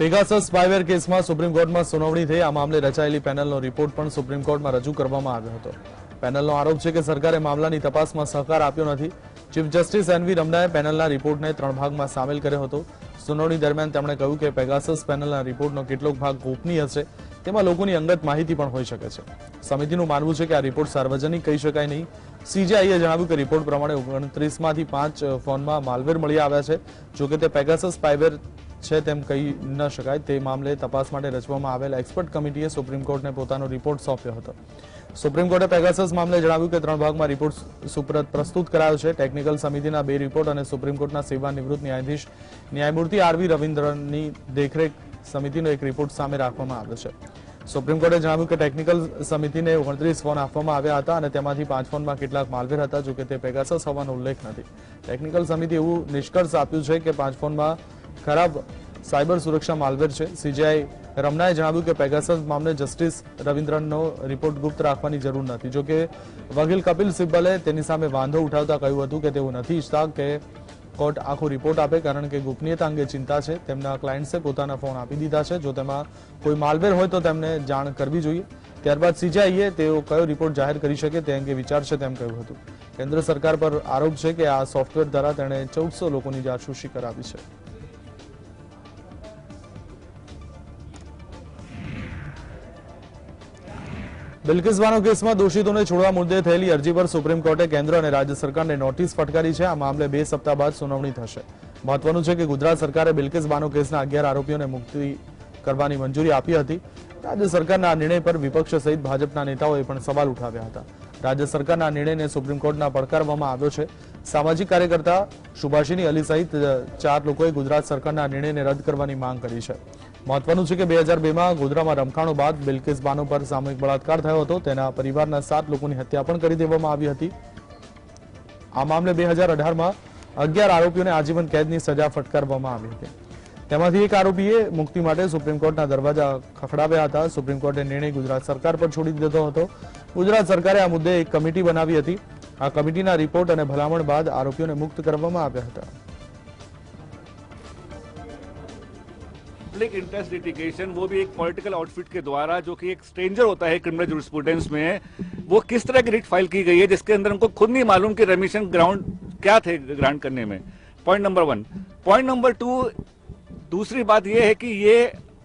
Pegasus spyware કેસમાં supreme કોર્ટમાં સુનાવણી થઈ। આ મામલે રચાયેલી પેનલનો રિપોર્ટ પણ સુપ્રીમ કોર્ટમાં રજૂ કરવામાં આવ્યો હતો। પેનલનો આરોપ છે કે સરકારે મામલાની તપાસમાં સહકાર આપ્યો નથી। ચીફ જસ્ટિસ એનવી રમનાએ પેનલના રિપોર્ટને 3 ભાગમાં સામેલ કર્યો હતો। સુનાવણી દરમિયાન તેમણે કહ્યું કે પેગાસસ પેનલના રિપોર્ટનો કેટલોક ભાગ ગોપનીય છે, તેમાં લોકોની અંગત માહિતી પણ હોઈ શકે છે। સમિતિનું માનવું છે કે આ રિપોર્ટ સાર્વજનિક કહી શકાય નહીં। સીજીઆઈએ જણાવ્યું કે રિપોર્ટ પ્રમાણે 29માંથી 5 ફોનમાં માલવેર મળી આવ્યા છે। જોકે તે પેગાસસ સ્પાયવેર છે તેમ કહી ન શકાય। તે મામલે તપાસ માટે રચવામાં આવેલ એક્સપર્ટ કમિટીએ સુપ્રીમ કોર્ટને પોતાનો રિપોર્ટ સોંપ્યો હતો। સુપ્રીમ કોર્ટે પેગાસસ મામલે જણાવ્યું કે 3 ભાગમાં રિપોર્ટ પ્રસ્તુત કરાયો છે। ટેકનિકલ સમિતિના 2 રિપોર્ટ અને સુપ્રીમ કોર્ટના સેવાનિવૃત્ત ન્યાયાધીશ ન્યાયમૂર્તિ આરવી રવિન્દ્રનની દેખરેખ સમિતિનો એક રિપોર્ટ સામે રાખવામાં આવ્યો છે। સુપ્રીમ કોર્ટે જણાવ્યું કે ટેકનિકલ સમિતિને 29 ફોન આપવામાં આવ્યા હતા અને તેમાંથી 5 ફોનમાં કેટલાક માલવેર હતા, જોકે તે પેગાસસ હોવાનો ઉલ્લેખ નથી। ટેકનિકલ સમિતિ એવું નિષ્કર્ષ આપ્યું છે કે 5 ફોનમાં ખરાબ સાયબર સુરક્ષા માલવેર છે। સીજીઆઈ રમનાએ જણાવ્યું કે પેગાસસ મામલે જસ્ટિસ રવિન્દ્રનનો રિપોર્ટ ગુપ્ત રાખવાની જરૂર નથી। જોકે વકીલ કપિલ સિબ્બલે તેની સામે વાંધો ઉઠાવતા કહ્યું હતું કે તેઓ નથી ઈચ્છતા કે કોર્ટ આખો રિપોર્ટ આપે, કારણ કે ગોપનીયતા અંગે ચિંતા છે। તેમના ક્લાયન્ટ્સે પોતાના ફોન આપી દીધા છે। જો તેમાં કોઈ માલવેર હોય તો તેમને જાણ કરવી જોઈએ। ત્યારબાદ સીજીઆઈએ તેઓ કયો રિપોર્ટ જાહેર કરી શકે તે અંગે વિચારશે તેમ કહ્યું હતું। કેન્દ્ર સરકાર પર આરોપ છે કે આ સોફ્ટવેર દ્વારા તેણે 1400 લોકોની જાસૂસી કરાવી છે। બિલ્કિસ બાનો કેસમાં દોષિતોને છોડવા મુદ્દે થયેલી અરજી પર સુપ્રીમ કોર્ટે કેન્દ્ર અને રાજ્ય સરકારને નોટિસ ફટકારી છે। આ મામલે 2 સપ્તાહ બાદ સુનાવણી થશે। મહત્વનું છે કે ગુજરાત સરકારે બિલ્કિસ બાનો કેસના 11 આરોપીઓને મુક્તિ કરવાની મંજૂરી આપી હતી। રાજ્ય સરકારના આ નિર્ણય પર વિપક્ષ સહિત ભાજપના નેતાઓએ પણ સવાલ ઉઠાવ્યા હતા। રાજ્ય સરકારના આ નિર્ણયને સુપ્રીમ કોર્ટના પડકારવામાં આવ્યો છે। સામાજિક કાર્યકર્તા સુભાષિની અલી સહિત 4 લોકોએ ગુજરાત સરકારના નિર્ણયને રદ કરવાની માંગ કરી છે। મહત્વનું છે કે 2002માં ગોધરામાં રમખાણો બાદ બિલ્કિસ બાનો પર સામૂહિક બળાત્કાર થયો હતો। તેના પરિવારના 7 લોકોની હત્યા પણ કરી દેવામાં આવી હતી। આ મામલે 2018માં 11 આરોપીઓને આજીવન કેદની સજા ફટકારવામાં આવી હતી। તેમાંથી એક આરોપીએ મુક્તિ માટે સુપ્રીમ કોર્ટના દરવાજા ખખડાવ્યા હતા। સુપ્રીમ કોર્ટે નિર્ણય ગુજરાત સરકાર પર છોડી દીધો હતો। ગુજરાત સરકારે આ મુદ્દે એક કમિટી બનાવી હતી। આ કમિટીના રિપોર્ટ અને ભલામણ બાદ આરોપીઓને મુક્ત કરવામાં આવ્યા હતા। पब्लिक इंटरेस्ट लिटिगेशन, वो भी एक पॉलिटिकल आउटफिट के द्वारा, जो कि एक स्ट्रेंजर होता है क्रिमिनल जूरिस्प्रूडेंस में, वो किस तरह की रिट फाइल की गई है जिसके अंदर हमको खुद नहीं मालूम कि रेमिशन ग्राउंड क्या थे ग्रांट करने में। Point number 1। पॉइंट नंबर 2, दूसरी बात ये है कि ये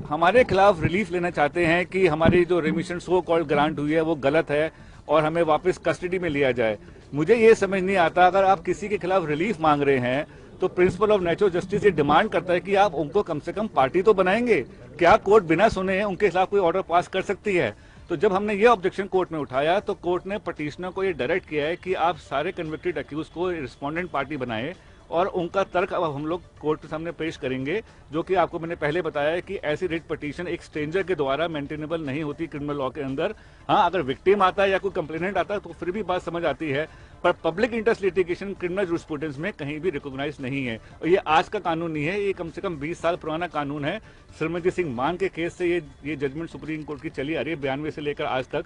हमारे खिलाफ रिलीफ लेना चाहते हैं कि हमारी जो रेमिशन सो कॉल्ड ग्रांट हुई है वो गलत है और हमें वापस कस्टडी में लिया जाए। मुझे ये समझ नहीं आता, अगर आप किसी के खिलाफ रिलीफ मांग रहे हैं तो प्रिंसिपल ऑफ नेचुरल जस्टिस ये डिमांड करता है कि आप उनको कम से कम पार्टी तो बनाएंगे। क्या कोर्ट बिना सुने उनके खिलाफ कोई ऑर्डर पास कर सकती है? तो जब हमने ये ऑब्जेक्शन कोर्ट में उठाया तो कोर्ट ने पटिशनर को ये डायरेक्ट किया है कि आप सारे कन्विक्टेड अक्यूज को रिस्पोंडेंट पार्टी बनाए और उनका तर्क अब हम लोग कोर्ट के सामने पेश करेंगे। जो कि आपको मैंने पहले बताया है कि ऐसी रिट पटिशन एक स्ट्रेंजर के द्वारा मेंटेनेबल नहीं होती क्रिमिनल लॉ के अंदर। हाँ, अगर विक्टिम आता है या कोई कंप्लेनेंट आता है तो फिर भी बात समझ आती है, पर public interest litigation criminal jurisprudence में कहीं भी रिकॉग्नाइज नहीं है। और ये आज का कानून नहीं है, ये कम से कम 20 साल पुराना कानून है। श्रीमती सिंह मान के केस से ये जजमेंट सुप्रीम कोर्ट की चली आ रही है 92 से लेकर आज तक।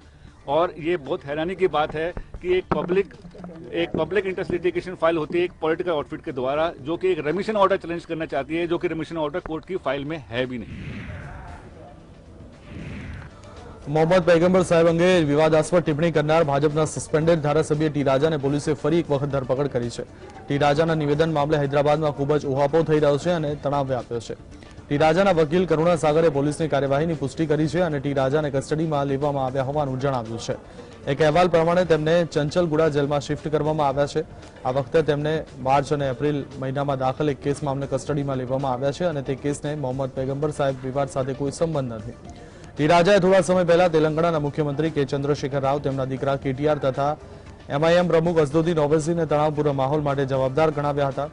और ये बहुत हैरानी की बात है कि एक पब्लिक इंटरेस्ट लिटिगेशन फाइल होती है एक पॉलिटिकल आउटफिट के द्वारा, जो कि एक रेमिशन ऑर्डर चैलेंज करना चाहती है, जो कि रेमिशन ऑर्डर कोर्ट की फाइल में है भी नहीं। मोहम्मद पैगंबर साहेब अंगे विवादास्पद टिप्पणी करनार भाजपा सस्पेन्डेड धारासभ्य टी राजा ने पोलीसे फरी एक वखत धरपकड़ करी है। टी राजा निवेदन मामले हैदराबाद में खूब ज उहापो थई रह्यो छे अने तणाव व्याप्यो छे। टी राजा वकील करुणा सागरे पोलीसनी कार्यवाही पुष्टि करी है और टी राजा ने कस्टडी में लेवामां आव्या होवानुं जणाव्युं छे। एक अहेवाल प्रमाणे तेमने चंचलगुड़ा जेल में शिफ्ट करवामां आव्या छे। आ वखते तेमने मार्च और एप्रिल महीना में दाखल एक केस में कस्टडी में लेवामां आव्या छे और ते केस ने मोहम्मद पैगंबर साहेब विवाद साथे कोई संबंध नहीं। टी राजाए थोड़ा समय पहला तेलंगाणा मुख्यमंत्री के चंद्रशेखर राव, तेमना दीकरा केटीआर तथा एमआईएम प्रमुख असदुद्दीन ओवैसी ने तणावपूर्ण माहौल माटे जवाबदार गणाव्या हता।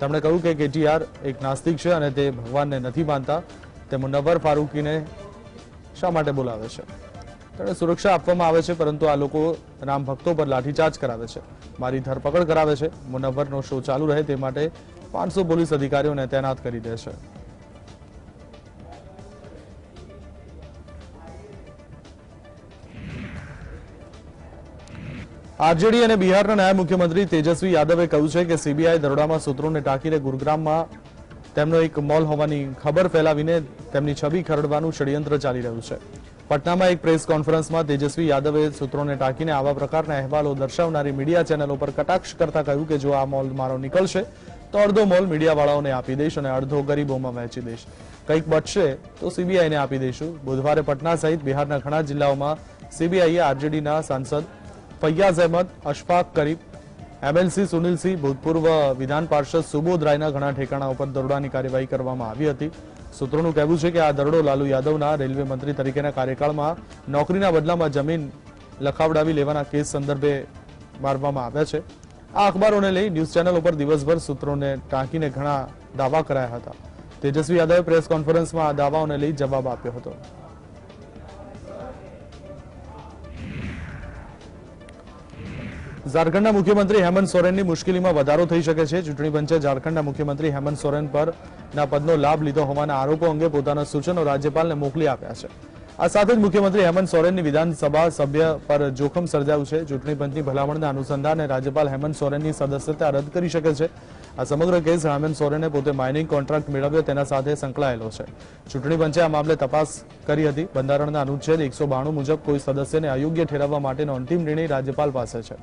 તેમણે કહ્યું કે કેટીઆર એક નાસ્તિક છે અને તે ભગવાનને નથી માનતા। તે મુનવ્વર ફારૂકીને શા માટે બોલાવે છે? તેણે સુરક્ષા આપવામાં આવે છે, પરંતુ આ લોકો રામ ભક્તો પર લાઠીચાર્જ કરાવે છે, મારી ધરપકડ કરાવે છે। મુનવ્વરનો શો ચાલુ રહે તે માટે 500 પોલીસ અધિકારીઓને તૈનાત કરી દે છે। आरजेडी और बिहार नायब मुख्यमंत्री तेजस्वी यादवे कह્યું છે કે સીબીઆઈ દરોડામાં સૂત્રોને ટાંકીને ગુરુગ્રામમાં તેમનો એક મોલ હોવાની ખબર ફેલાવીને તેમની છબી ખરડવાનું ષડયંત્ર ચાલી રહ્યું છે. પટનામાં એક પ્રેસ કોન્ફરન્સમાં તેજસ્વી યાદવે સૂત્રોને ટાંકીને આવા પ્રકારના અહેવાલો દર્શાવનારી મીડિયા ચેનલો પર કટાક્ષ કરતા કહ્યું કે જો આ મોલ મારો નીકળશે તો અડધો મોલ મીડિયાવાળાઓને આપી દઈશ અને અડધો ગરીબોમાં વહેંચી દઈશ. કંઈક બચશે તો સીબીઆઈને આપી દઈશું. બુધવારે પટના સહિત બિહારના ઘણા જિલ્લાઓમાં સીબીઆઈએ આરજેડીના સાંસદ ફૈયાઝ અહેમદ, અશફાક કરીબ, એમએલસી સુનિલસિંહ, ભૂતપૂર્વ વિધાન પાર્ષદ સુબોધ રાયના ઘણા ઠેકાણા ઉપર દરોડાની કાર્યવાહી કરવામાં આવી હતી. સૂત્રોનું કહેવું છે કે આ દરોડો લાલુ યાદવના રેલવે મંત્રી તરીકેના કાર્યકાળમાં નોકરીના બદલામાં જમીન લખાવડાવી લેવાના કેસ સંદર્ભે મારવામાં આવ્યા છે. આ અખબારોને લઈ ન્યૂઝ ચેનલ ઉપર દિવસભર સૂત્રોને ટાંકીને ઘણા દાવા કરાયા હતા. તેજસ્વી યાદવે પ્રેસ કોન્ફરન્સમાં આ દાવાઓને લઈ જવાબ આપ્યો હતો. ઝારખંડના મુખ્યમંત્રી હેમંત સોરેનની મુશ્કેલીમાં વધારો થઈ શકે છે. ચૂંટણી પંચે ઝારખંડના મુખ્યમંત્રી હેમંત સોરેન પરના પદનો લાભ લીધો હોવાના આરોપો અંગે પોતાના સૂચનો રાજ્યપાલને મોકલી આપ્યા છે. આ સાથે જ મુખ્યમંત્રી હેમંત સોરેનની વિધાનસભા સભ્ય પર જોખમ સર્જાયું છે. ચૂંટણી પંચની ભલામણના અનુસંધાને રાજ્યપાલ હેમંત સોરેનની સદસ્યતા રદ કરી શકે છે. આ સમગ્ર કેસ હેમંત સોરેને પોતે માઇનિંગ કોન્ટ્રાક્ટ મેળવ્યો તેના સાથે સંકળાયેલો છે. ચૂંટણી પંચે આ મામલે તપાસ કરી હતી. બંધારણના અનુચ્છેદ 192 મુજબ કોઈ સદસ્યને અયોગ્ય ઠેરવવા માટેનો અંતિમ નિર્ણય રાજ્યપાલ પાસે છે.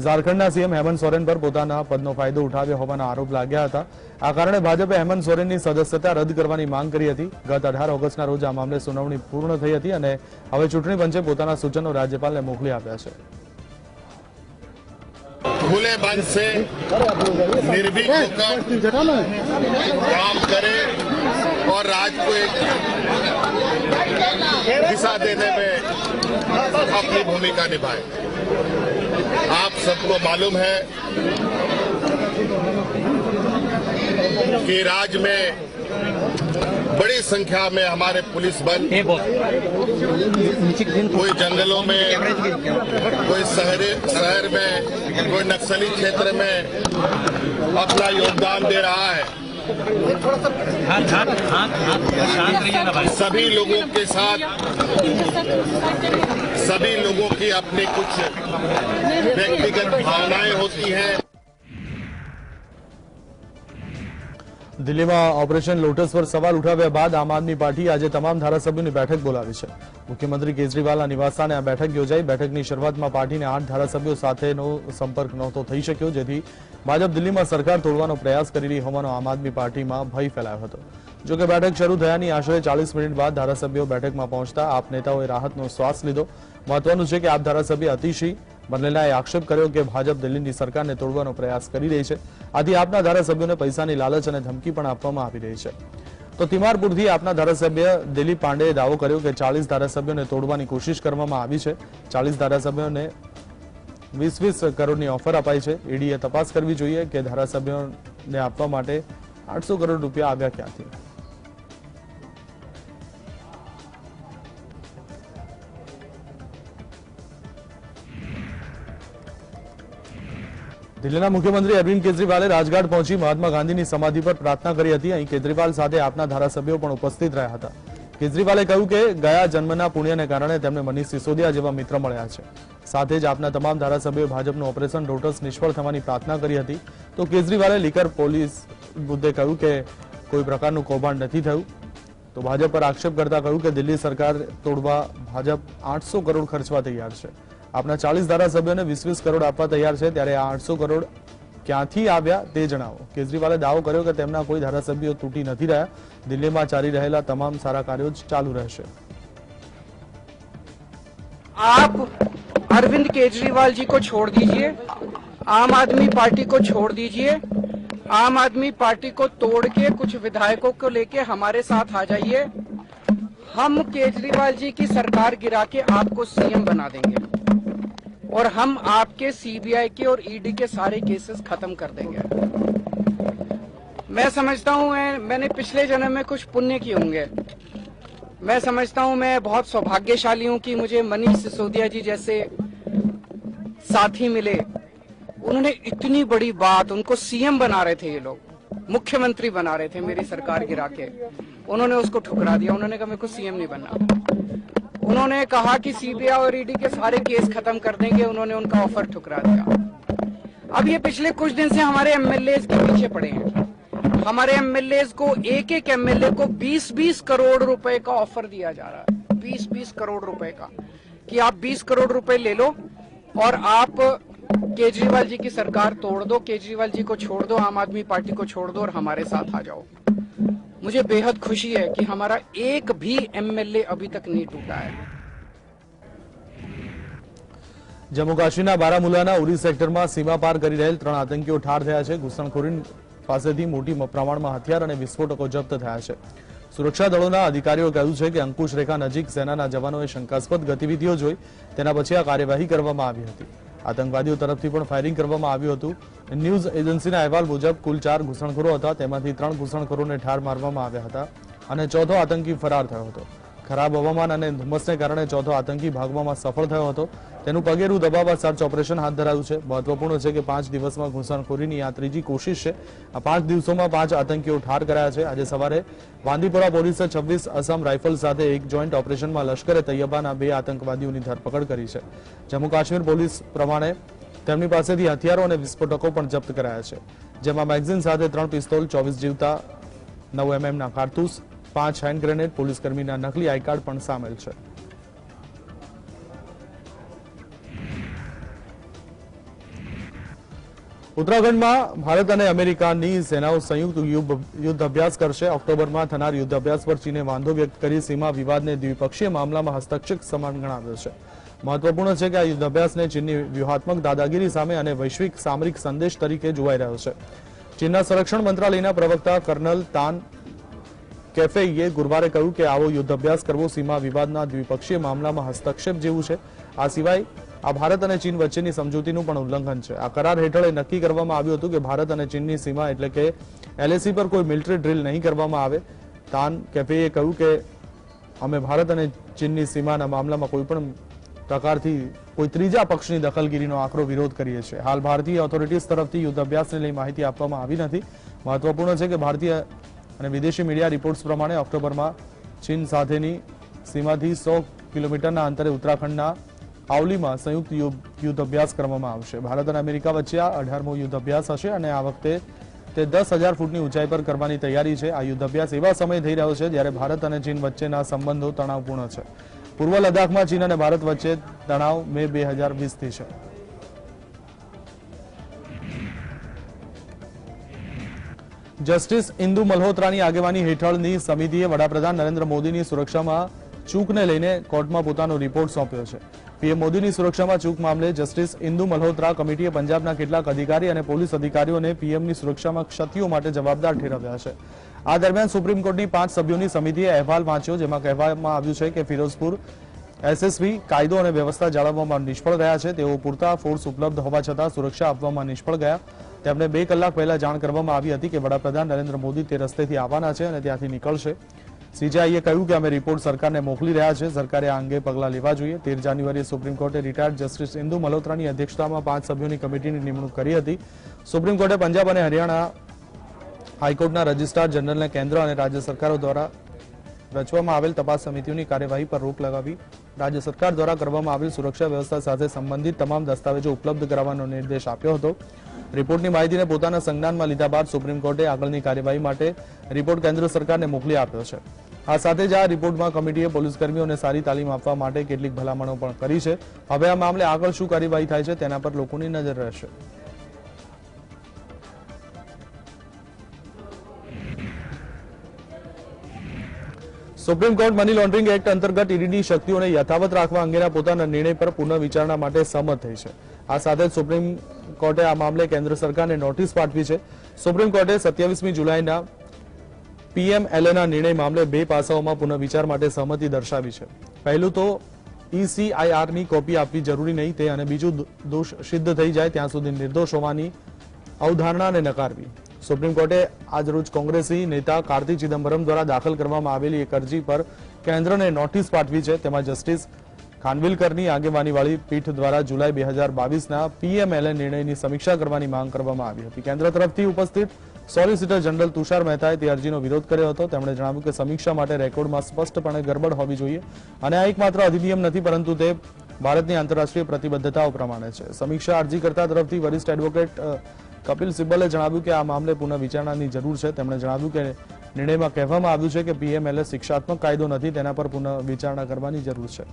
ઝારખંડના સીએમ હેમંત સોરેન પર પોતાના પદનો ફાયદો ઉઠાવ્યો હોવાના આરોપ લાગ્યા હતા. આ કારણે ભાજપે હેમંત સોરેનની સદસ્યતા રદ કરવાની માંગ કરી હતી. ગત 18 ઓગસ્ટના રોજ આ મામલે સુનાવણી પૂર્ણ થઈ હતી અને હવે ચૂંટણી પંચે પોતાના સૂચનો રાજ્યપાલને મોકલી આપ્યા છે. खुले मन से निर्भीक होकर काम करे और राज्य को एक दिशा देने में अपनी भूमिका निभाए. आप सबको मालूम है कि राज्य में बड़ी संख्या में हमारे पुलिस बल कोई जंगलों में, कोई शहर में, कोई नक्सली क्षेत्र में अपना योगदान दे रहा है. सभी लोगों के साथ सभी लोगों की अपनी कुछ व्यक्तिगत भावनाएं होती हैं. દિલ્હીમાં ઓપરેશન લોટસ પર સવાલ ઉઠાવ્યા બાદ આમ આદમી પાર્ટી આજે તમામ ધારાસભ્યોની બેઠક બોલાવી છે. મુખ્યમંત્રી કેજરીવાલના નિવાસસ્થાને આ બેઠક યોજાઈ. બેઠકની શરૂઆતમાં પાર્ટીના 8 ધારાસભ્યો સાથેનો સંપર્ક નહોતો થઈ શક્યો, જેથી ભાજપ દિલ્હીમાં સરકાર તોડવાનો પ્રયાસ કરી રહી હોવાનો આમ આદમી પાર્ટીમાં ભય ફેલાયો હતો. જોકે બેઠક શરૂ થયાની આશરે 40 મિનિટ બાદ ધારાસભ્યો બેઠકમાં પહોંચતા આપ નેતાઓએ રાહતનો શ્વાસ લીધો. મહત્વનું છે કે આપ ધારાસભ્ય અતિશી બનેલાએ આક્ષેપ કર્યો કે ભાજપ દિલ્હીની સરકારને તોડવાનો પ્રયાસ કરી રહી છે. આથી આપના ધારાસભ્યોને પૈસાની લાલચ અને ધમકી પણ આપવામાં આવી રહી છે. તો તિમારપુરથી આપના ધારાસભ્ય દિલીપ પાંડેએ દાવો કર્યો કે 40 ધારાસભ્યોને તોડવાની કોશિશ કરવામાં આવી છે. 40 ધારાસભ્યોને 20-20 કરોડની ઓફર અપાઈ છે. ઈડીએ તપાસ કરવી જોઈએ કે ધારાસભ્યોને આપવા માટે 800 કરોડ રૂપિયા આવ્યા ક્યાંથી. દિલ્હીના મુખ્યમંત્રી અરવિંદ કેજરીવાલે રાજઘાટ પહોંચી મહાત્મા ગાંધીની સમાધિ પર પ્રાર્થના કરી હતી. અહીં કેજરીવાલ સાથે આપના ધારાસભ્યો પણ ઉપસ્થિત રહ્યા હતા. કેજરીવાલે કહ્યું કે ગયા જન્મના પુણ્યને કારણે તેમને મનીષ સિસોદિયા જેવા મિત્ર મળ્યા છે. સાથે જ આપના તમામ ધારાસભ્યોએ ભાજપનું ઓપરેશન લોટસ નિષ્ફળ થવાની પ્રાર્થના કરી હતી. તો કેજરીવાલે લીકર પોલીસ મુદ્દે કહ્યું કે કોઈ પ્રકારનું કૌભાંડ નથી થયું. તો ભાજપ પર આક્ષેપ કરતા કહ્યું કે દિલ્હી સરકાર તોડવા ભાજપ 800 કરોડ ખર્ચવા તૈયાર છે. આપના 40 ધારાસભ્યોને 20-20 કરોડ આપવા તૈયાર છે, ત્યારે આ 800 કરોડ ક્યાંથી આવ્યા તે જણાવો. કેજરીવાલે દાવો કર્યો કે તેમના કોઈ ધારાસભ્યો તૂટી નથી રહ્યા. દિલ્હીમાં ચાલી રહેલા તમામ સારા કાર્યો જ ચાલુ રહેશે. आप अरविंद केजरीवाल जी को छोड़ दीजिए, आम आदमी पार्टी को छोड़ दीजिए, आम आदमी पार्टी को तोड़ के कुछ विधायकों को लेके हमारे साथ आ जाइए. हम केजरीवाल जी की सरकार गिरा के आपको सीएम बना देंगे और हम आपके सीबीआई के और ईडी के सारे केसेस खत्म कर देंगे. मैं समझता हूं मैंने पिछले जन्म में कुछ पुण्य किए होंगे. मैं समझता हूं मैं बहुत सौभाग्यशाली हूं कि मुझे मनीष सिसोदिया जी जैसे साथी मिले. उन्होंने इतनी बड़ी बात, उनको सीएम बना रहे थे, ये लोग मुख्यमंत्री बना रहे थे मेरी सरकार गिरा के. उन्होंने उसको ठुकरा दिया. उन्होंने कहा मेरे को सीएम नहीं बनना. उन्होंने कहा कि सीबीआई और ईडी के सारे केस खत्म कर देंगे. उन्होंने उनका ऑफर ठुकरा दिया. अब ये पिछले कुछ दिन से हमारे एमएलए के पीछे पड़े हैं. हमारे एमएलए को एक एक एमएलए को 20-20 करोड़ रुपए का ऑफर दिया जा रहा है, 20-20 करोड़ रुपए का, कि आप 20 करोड़ रुपए ले लो और आप केजरीवाल जी की सरकार तोड़ दो, केजरीवाल जी को छोड़ दो, आम आदमी पार्टी को छोड़ दो और हमारे साथ आ जाओ। मुझे बेहद खुशी है कि हमारा एक भी एमएलए अभी तक नहीं टूटा है। जम्मू काश्मीરના બારામુલાના ઉરી સેક્ટરમાં સીમા પાર કરી રહેલ 3 આતંકીઓ ઠાર થયા છે। ઘૂસણખોરી પાસેથી મોટી પ્રમાણમાં હથિયાર અને વિસ્ફોટકો જપ્ત થયા છે। સુરક્ષા દળોના અધિકારીઓએ કહ્યું છે કે અંકુશ રેખા નજીક સેનાના જવાનોએ શંકાસ્પદ ગતિવિધિઓ જોઈ તેના પછી આ કાર્યવાહી કરવામાં આવી હતી। આતંકવાદીઓ તરફથી પણ ફાયરિંગ કરવામાં આવ્યું હતું। ન્યૂઝ એજન્સીના અહેવાલ મુજબ કુલ 4 ઘૂસણખોરો હતા, તેમાંથી 3 ઘૂસણખોરોને ઠાર મારવામાં આવ્યા હતા અને ચોથો આતંકી ફરાર થયો હતો। ખરાબ હવામાન અને ધુમ્મસને કારણે ચોથો આતંકી ભાગવામાં સફળ થયો હતો। તેનું પગેરું દબાવવા સર્ચ ઓપરેશન હાથ ધરાયું છે। મહત્વપૂર્ણ છે કે 5 દિવસમાં ઘૂસણખોરીની આ ત્રીજી કોશિશ છે। આ 5 દિવસોમાં 5 આતંકીઓ ઠાર કરાયા છે। આજે સવારે વાંદીપોરા પોલીસે 26 અસમ રાઇફલ સાથે એક જોઈન્ટ ઓપરેશનમાં લશ્કરે તૈયબાના 2 આતંકવાદીઓની ધરપકડ કરી છે। જમ્મુ કાશ્મીર પોલીસ પ્રમાણે તેમની પાસેથી હથિયારો અને વિસ્ફોટકો પણ જપ્ત કરાયા છે, જેમાં મેગઝીન સાથે 3 પિસ્તોલ, 24 જીવતા 9 mm કારતૂસ, 5 હેન્ડ ગ્રેનેડ, પોલીસકર્મીના નકલી આઈ કાર્ડ પણ સામેલ છે। ઉત્તરાખંડમાં ભારત અને અમેરિકાની સેનાઓ સંયુક્ત યુદ્ધ અભ્યાસ કરશે। ઓક્ટોબરમાં થનાર યુદ્ધ અભ્યાસ પર ચીને વાંધો વ્યક્ત કરી સીમા વિવાદને દ્વિપક્ષીય મામલામાં હસ્તક્ષેપ સમાન ગણાવ્યો છે। મહત્વપૂર્ણ છે કે આ યુદ્ધ અભ્યાસને ચીનની વ્યૂહાત્મક દાદાગીરી સામે અને વૈશ્વિક સામરિક સંદેશ તરીકે જોવાઈ રહ્યો છે। ચીનના સંરક્ષણ મંત્રાલયના પ્રવક્તા કર્નલ તાન કેફેઈએ ગુરુવારે કહ્યું કે આવો યુદ્ધ અભ્યાસ કરવો સીમા વિવાદના દ્વિપક્ષીય મામલામાં હસ્તક્ષેપ જેવું છે। આ સિવાય આ ભારત અને ચીન વચ્ચેની સમજૂતીનું પણ ઉલ્લંઘન છે। આ કરાર હેઠળ નક્કી કરવામાં આવ્યું હતું કે ભારત અને ચીનની સીમા એટલે કે એલએસી પર કોઈ મિલિટરી ડ્રીલ નહીં કરવામાં આવે। તાન કેફેઈએ કહ્યું કે અમે ભારત અને ચીનની સીમાના મામલામાં કોઈપણ પ્રકારથી કોઈ ત્રીજા પક્ષની દખલગીરીનો આકરો વિરોધ કરીએ છીએ। હાલ ભારતીય ઓથોરિટીઝ તરફથી યુદ્ધ અભ્યાસને લઈ માહિતી આપવામાં આવી નથી। મહત્વપૂર્ણ છે કે ભારતીય અને વિદેશી મીડિયા રિપોર્ટ્સ પ્રમાણે ઓક્ટોબરમાં ચીન સાથેની સીમાથી 100 કિલોમીટરના અંતરે ઉત્તરાખંડના આવલીમાં સંયુક્ત યુદ્ધ અભ્યાસ કરવામાં આવશે। ભારત અને અમેરિકા વચ્ચે આ 18મો યુદ્ધ અભ્યાસ હશે અને આ વખતે તે 10,000 ફૂટની ઊંચાઈ પર કરવાની તૈયારી છે। આ યુદ્ધ અભ્યાસ એવા સમયે થઈ રહ્યો છે જ્યારે ભારત અને ચીન વચ્ચેના સંબંધો તણાવપૂર્ણ છે। પૂર્વ લદ્દાખમાં ચીન અને ભારત વચ્ચે તણાવ મે 2020થી છે। જસ્ટિસ ઇન્દુ મલ્હોત્રાની આગેવાની હેઠળની સમિતિએ વડાપ્રધાન નરેન્દ્ર મોદીની સુરક્ષામાં ચૂકને લઈને કોર્ટમાં પોતાનો રિપોર્ટ સોંપ્યો છે। પીએમ મોદીની સુરક્ષામાં ચૂક મામલે જસ્ટિસ ઇન્દુ મલ્હોત્રા કમિટીએ પંજાબના કેટલાક અધિકારી અને પોલીસ અધિકારીઓને પીએમની સુરક્ષામાં ક્ષતિઓ માટે જવાબદાર ઠેરવ્યા છે। આ દરમિયાન સુપ્રીમ કોર્ટની 5 સભ્યોની સમિતિએ અહેવાલ વાંચ્યો, જેમાં કહેવામાં આવ્યું છે કે ફિરોઝપુર એસએસબી કાયદો અને વ્યવસ્થા જાળવવામાં નિષ્ફળ ગયા છે। તેઓ પૂરતા ફોર્સ ઉપલબ્ધ હોવા છતાં સુરક્ષા આપવામાં નિષ્ફળ ગયા। તેમને 2 કલાક પહેલા જાણ કરવામાં આવી હતી કે વડાપ્રધાન નરેન્દ્ર મોદી તે રસ્તેથી આવવાના છે અને ત્યાંથી નીકળશે। સીજીઆઈએ કહ્યું કે અમે રિપોર્ટ સરકારને મોકલી રહ્યા છે, સરકારે આ અંગે પગલાં લેવા જોઈએ। 13 જાન્યુઆરીએ સુપ્રીમ કોર્ટે રિટાયર્ડ જસ્ટિસ ઇન્દુ મલ્હોત્રાની અધ્યક્ષતામાં 5 સભ્યોની કમિટીની નિમણૂક કરી હતી। સુપ્રીમ કોર્ટે પંજાબ અને હરિયાણા હાઈકોર્ટના રજિસ્ટ્રાર જનરલને કેન્દ્ર અને રાજ્ય સરકારો દ્વારા રચવામાં આવેલ તપાસ સમિતિઓની કાર્યવાહી પર રોક લગાવી રાજ્ય સરકાર દ્વારા કરવામાં આવેલ સુરક્ષા વ્યવસ્થા સાથે સંબંધિત તમામ દસ્તાવેજો ઉપલબ્ધ કરાવવાનો નિર્દેશ આપ્યો હતો। રિપોર્ટની માહિતીને પોતાના સંજ્ઞાનમાં લીધા બાદ સુપ્રીમ કોર્ટે આગળની કાર્યવાહી માટે રિપોર્ટ કેન્દ્ર સરકારને મોકલી આપ્યો છે। આ સાથે જ આ રિપોર્ટમાં કમિટીએ પોલીસકર્મીઓને સારી તાલીમ આપવા માટે કેટલીક ભલામણો પણ કરી છે। હવે આ મામલે આગળ શું કાર્યવાહી થાય છે તેના પર લોકોની નજર રહેશે। Supreme court money laundering act અંતર્ગત ઈડીની શક્તિઓને યથાવત રાખવા અંગેના પોતાના નિર્ણય પર પુનઃવિચારણા માટે સહમત થઈ છે। આ સાથે જ સુપ્રીમ કોર્ટે આ મામલે કેન્દ્ર સરકારને નોટિસ પાઠવી છે। સુપ્રીમ કોર્ટે 27મી જુલાઈના પીએમએલએના નિર્ણય મામલે 2 પાસાઓમાં પુનઃવિચાર માટે સહમતિ દર્શાવી છે। પહેલું તો ઈસીઆઈઆરની કોપી આપવી જરૂરી નહીં તે અને બીજું દોષ સિદ્ધ થઈ જાય ત્યાં સુધી નિર્દોષ હોવાની અવધારણાને નકારવી। સુપ્રીમ કોર્ટે આજરોજ કોંગ્રેસી નેતા કાર્તિ ચિદમ્બરમ દ્વારા દાખલ કરવામાં આવેલી એક અરજી પર કેન્દ્રને નોટિસ પાઠવી છે। તેમાં જસ્ટિસ ખાનવિલકરની આગેવાનીવાળી પીઠ દ્વારા જુલાઈ 2022ના પીએમએલએ નિર્ણયની સમીક્ષા કરવાની માંગ કરવામાં આવી હતી। કેન્દ્ર તરફથી ઉપસ્થિત સોલિસિટર જનરલ તુષાર મહેતાએ તે અરજીનો વિરોધ કર્યો હતો। તેમણે જણાવ્યું કે સમીક્ષા માટે રેકોર્ડમાં સ્પષ્ટપણે ગરબડ હોવી જોઈએ અને આ એકમાત્ર અધિનિયમ નથી પરંતુ તે ભારતની આંતરરાષ્ટ્રીય પ્રતિબદ્ધતાઓ પ્રમાણે છે। સમીક્ષા અરજીકર્તા તરફથી વરિષ્ઠ એડવોકેટ કપિલ સિબ્બલે જણાવ્યું કે આ મામલે પુનઃ વિચારણાની જરૂર છે. તેમણે જણાવ્યું કે નિર્ણયમાં કહેવામાં આવ્યું છે કે પીએમએલએ શિક્ષાત્મક કાયદો નથી, તેના પર પુનઃ વિચારણા કરવાની જરૂર છે.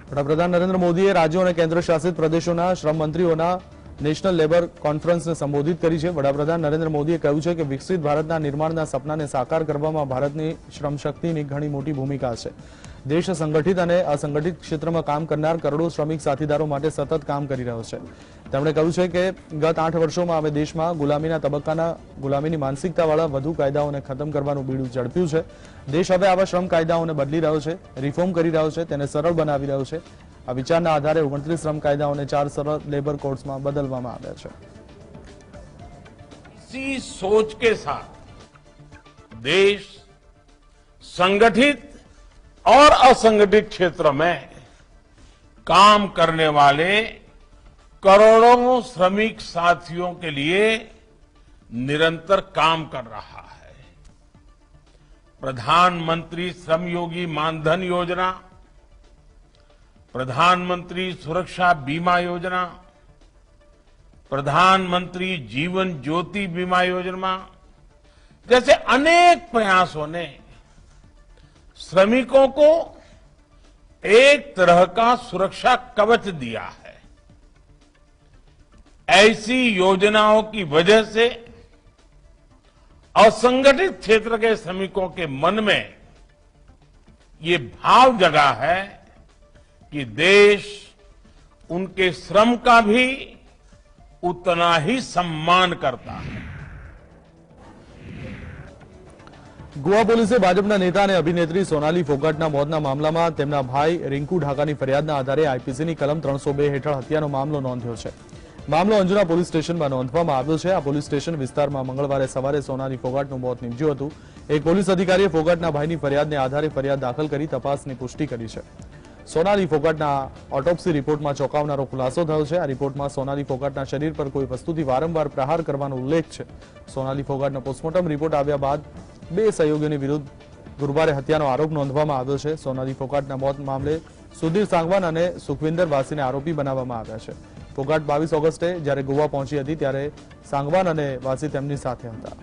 વડાપ્રધાન નરેન્દ્ર મોદીએ રાજ્યો અને કેન્દ્ર શાસિત પ્રદેશોના શ્રમ મંત્રીઓના નેશનલ લેબર કોન્ફરન્સને સંબોધિત કરી છે. વડાપ્રધાન નરેન્દ્ર મોદીએ કહ્યું છે કે વિકસિત ભારતના નિર્માણના સપનાને સાકાર કરવામાં ભારતની શ્રમશક્તિની ઘણી મોટી ભૂમિકા છે. દેશ સંગઠિત અને અસંગઠિત ક્ષેત્રમાં કામ કરનાર કરોડો શ્રમિક સાથીદારો માટે સતત કામ કરી રહ્યો છે. તેમણે કહ્યું છે કે ગત 8 વર્ષોમાં અમે દેશમાં ગુલામીના તબક્કાના ગુલામીની માનસિકતાવાળા વધુ કાયદાઓને ખતમ કરવાનું બીડું ઝડપ્યું છે. દેશ હવે આવા શ્રમ કાયદાઓને બદલી રહ્યો છે, રિફોર્મ કરી રહ્યો છે, તેને સરળ બનાવી રહ્યો છે. આ વિચારના આધારે 29 શ્રમ કાયદાઓને 4 સરળ લેબર કોડ્સમાં બદલવામાં આવ્યા છે. इसी सोच के साथ देश संगठित और असंगठित क्षेत्र में काम करने वाले करोड़ों श्रमिक साथियों के लिए निरंतर काम कर रहा है. प्रधानमंत्री श्रमयोगी मानधन योजना, प्रधानमंत्री सुरक्षा बीमा योजना, प्रधानमंत्री जीवन ज्योति बीमा योजना जैसे अनेक प्रयासों ने श्रमिकों को एक तरह का सुरक्षा कवच दिया है. ऐसी योजनाओं की वजह से असंगठित क्षेत्र के श्रमिकों के मन में ये भाव जगा है कि देश उनके श्रम का भी उतना ही सम्मान करता है. ગોવા પોલીસે ભાજપના નેતા અને અભિનેત્રી સોનાલી ફોગાટના મોતના મામલામાં તેમના ભાઈ રિંકુ ઢાકાની ફરિયાદના આધારે આઈપીસીની કલમ 302 હેઠળ હત્યાનો મામલો નોંધ્યો છે. મામલો અંજુના પોલીસ સ્ટેશનમાં નોંધવામાં આવ્યો છે. આ પોલીસ સ્ટેશન વિસ્તારમાં મંગળવારે સવારે સોનાલી ફોગાટનું મોત નીપજ્યું હતું. એક પોલીસ અધિકારીએ ફોગાટના ભાઈની ફરિયાદને આધારે ફરિયાદ દાખલ કરી તપાસની પુષ્ટિ કરી છે. સોનાલી ફોગાટના ઓટોપ્સી રિપોર્ટમાં ચોંકાવનારો ખુલાસો થયો છે. આ રિપોર્ટમાં સોનાલી ફોગાટના શરીર પર કોઈ વસ્તુથી વારંવાર પ્રહાર કરવાનો ઉલ્લેખ છે. સોનાલી ફોગાટનો પોસ્ટમોર્ટમ રિપોર્ટ આવ્યા બાદ 2 સહયોગીઓની વિરુદ્ધ ગુરુવારે હત્યાનો આરોપ નોંધવામાં આવ્યો છે. સોનાલી ફોગાટના મોત મામલે સુધીર સાંગવાન અને સુખવિન્દર વાસીને આરોપી બનાવવામાં આવ્યા છે. ફોગાટ 22 ઓગસ્ટે જ્યારે ગોવા પહોંચી હતી ત્યારે સાંગવાન અને વાસી તેમની સાથે હતા.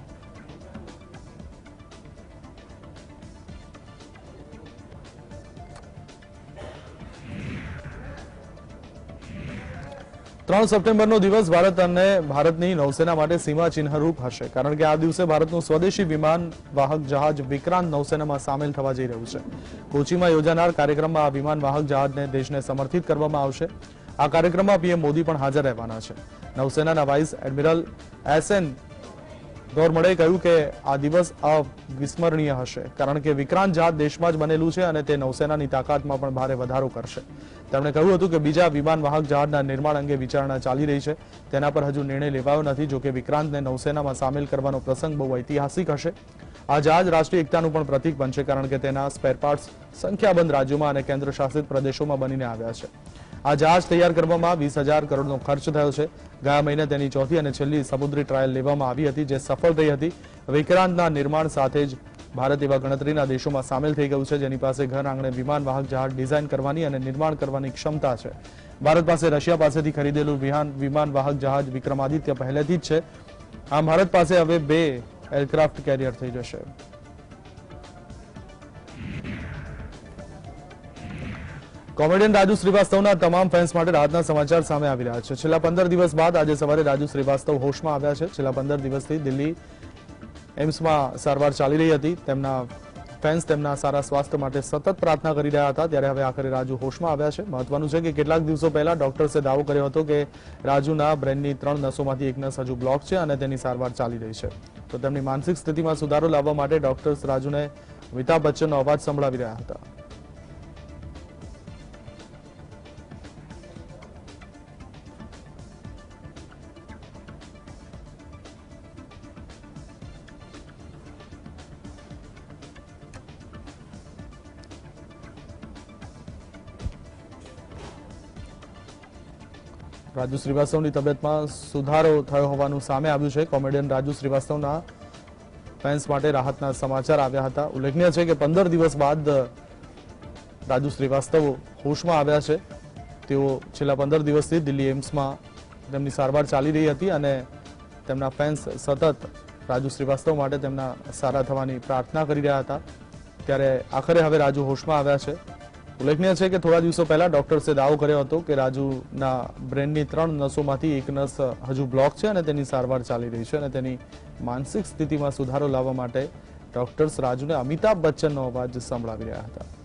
ત્રણ સપ્ટેમ્બરનો દિવસ ભારત અને ભારતની નૌસેના માટે સીમા ચિહ્નરૂપ હશે, કારણ કે આ દિવસે ભારતનું સ્વદેશી વિમાન વાહક જહાજ વિક્રાંત નૌસેનામાં સામેલ થવા જઈ રહ્યું છે. કોચીમાં યોજાનાર કાર્યક્રમમાં આ વિમાન વાહક જહાજને દેશને સમર્પિત કરવામાં આવશે. આ કાર્યક્રમમાં પીએમ મોદી પણ હાજર રહેવાના છે. નૌસેનાના વાઇસ એડમિરલ એસએન ગોરમડે કહ્યું કે આ દિવસ અવિસ્મરણીય હશે, કારણ કે વિક્રાંત જહાજ દેશમાં જ બનેલું છે અને તે નૌસેનાની તાકાતમાં પણ ભારે વધારો કરશે. તેમણે કહ્યું હતું કે બીજા વિમાન વાહક જહાજના નિર્માણ અંગે વિચારણા ચાલી રહી છે. તેના પર હજુ નિર્ણય લેવાયો નથી. જોકે વિક્રાંતને નૌસેનામાં સામેલ કરવાનો પ્રસંગ બહુ ઐતિહાસિક હશે. આ જહાજ રાષ્ટ્રીય એકતાનું પણ પ્રતીક બનશે, કારણ કે તેના સ્પેર પાર્ટ્સ સંખ્યાબંધ રાજ્યોમાં અને કેન્દ્ર શાસિત પ્રદેશોમાં બનીને આવ્યા છે. આ જહાજ તૈયાર કરવામાં 20,000 કરોડનો ખર્ચ થયો છે. ગયા મહિને તેની ચોથી અને છેલ્લી સમુદ્રી ટ્રાયલ લેવામાં આવી હતી, જે સફળ થઈ હતી. વિક્રાંતના નિર્માણ સાથે જ ભારત એવા ગણતરીના દેશોમાં સામેલ થઈ ગયું છે જેની પાસે ઘર આંગણે વિમાન વાહક જહાજ ડિઝાઇન કરવાની અને નિર્માણ કરવાની ક્ષમતા છે. ભારત પાસે રશિયા પાસેથી ખરીદેલું વિમાન વાહક જહાજ વિક્રમાદિત્ય પહેલેથી જ છે. આમ ભારત પાસે હવે 2 એરક્રાફ્ટ કેરિયર થઈ જશે. કોમેડિયન રાજુ શ્રીવાસ્તવના તમામ ફેન્સ માટે રાહતના સમાચાર સામે આવી રહ્યા છે. છેલ્લા 15 દિવસ બાદ આજે સવારે રાજુ શ્રીવાસ્તવ હોશમાં આવ્યા છે. છેલ્લા 15 દિવસથી દિલ્હી એમ્સમાં સારવાર ચાલી રહી હતી. તેમના ફેન્સ તેમના સારા સ્વાસ્થ્ય માટે સતત પ્રાર્થના કરી રહ્યા હતા. ત્યારે હવે આખરે રાજુ હોશમાં આવ્યા છે. મહત્વનું છે કે કેટલાક દિવસો પહેલા ડોક્ટર્સે દાવો કર્યો હતો કે રાજુના બ્રેનની 3 નસોમાંથી એક નસ હજુ બ્લોક છે અને તેની સારવાર ચાલી રહી છે. તો તેમની માનસિક સ્થિતિમાં સુધારો લાવવા માટે ડોક્ટર્સ રાજુને અમિતાભ બચ્ચનનો અવાજ સંભળાવી રહ્યા હતા. રાજુ શ્રીવાસ્તવની તબિયતમાં સુધારો થયો હોવાનું સામે આવ્યું છે. કોમેડિયન રાજુ શ્રીવાસ્તવના ફેન્સ માટે રાહતના સમાચાર આવ્યા હતા. ઉલ્લેખનીય છે કે 15 દિવસ બાદ રાજુ શ્રીવાસ્તવ હોશમાં આવ્યા છે. તેઓ છેલ્લા 15 દિવસથી દિલ્હી એમ્સમાં તેમની સારવાર ચાલી રહી હતી અને તેમના ફેન્સ સતત રાજુ શ્રીવાસ્તવ માટે તેમના સારા થવાની પ્રાર્થના કરી રહ્યા હતા. ત્યારે આખરે હવે રાજુ હોશમાં આવ્યા છે. ઉલ્લેખનીય છે કે થોડા દિવસો પહેલા ડોક્ટર્સે દાવો કર્યો હતો કે રાજુના બ્રેનની 3 નસોમાંથી એક નસ હજુ બ્લોક છે અને તેની સારવાર ચાલી રહી છે અને તેની માનસિક સ્થિતિમાં સુધારો લાવવા માટે ડોક્ટર્સ રાજુને અમિતાભ બચ્ચનનો અવાજ સંભળાવી રહ્યા હતા.